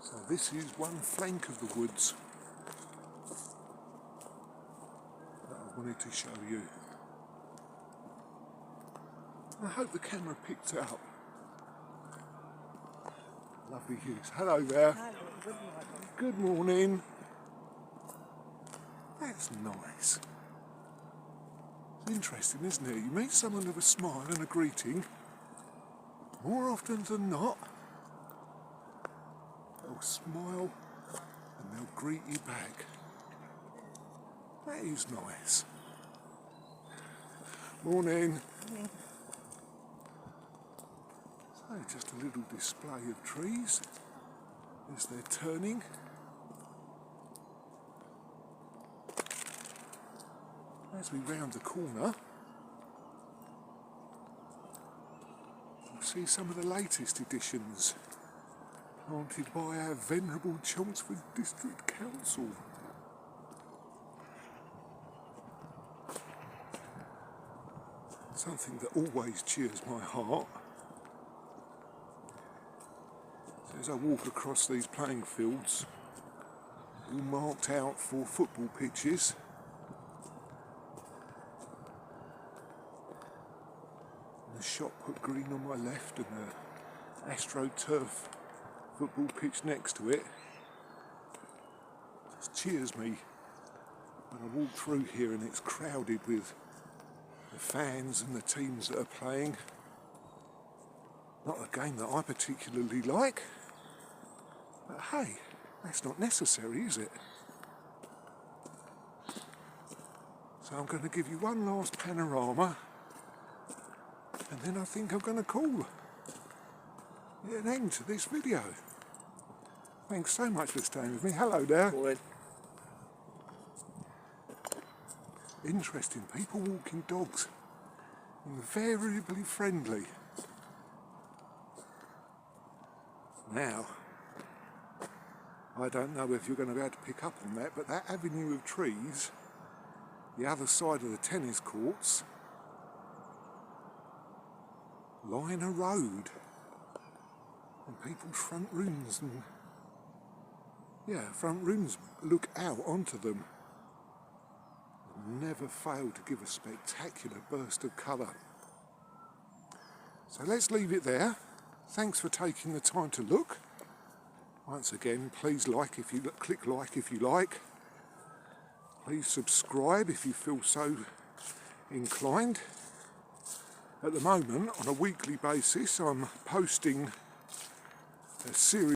So this is one flank of the woods that I wanted to show you. I hope the camera picked it up. Lovely views. Hello there. Hello, good morning. Good morning. That's nice. It's interesting, isn't it? You meet someone with a smile and a greeting. More often than not, they'll smile and they'll greet you back. That is nice. Morning. So just a little display of trees as they're turning. As we round the corner, we'll see some of the latest additions planted by our venerable Chelmsford District Council. Something that always cheers my heart. So as I walk across these playing fields, all marked out for football pitches, the shot put green on my left and the AstroTurf football pitch next to it, just cheers me when I walk through here and it's crowded with the fans and the teams that are playing. Not a game that I particularly like, but hey, that's not necessary, is it? So I'm going to give you one last panorama, and then I think I'm going to call it an end to this video. Thanks so much for staying with me. Hello there. Morning. Interesting, people walking dogs, invariably friendly. Now, I don't know if you're going to be able to pick up on that, but that avenue of trees, the other side of the tennis courts, line a road, and people's front rooms look out onto them. Never fail to give a spectacular burst of colour. So let's leave it there. Thanks for taking the time to look. Once again, please click like if you like. Please subscribe if you feel so inclined. At the moment, on a weekly basis, I'm posting a series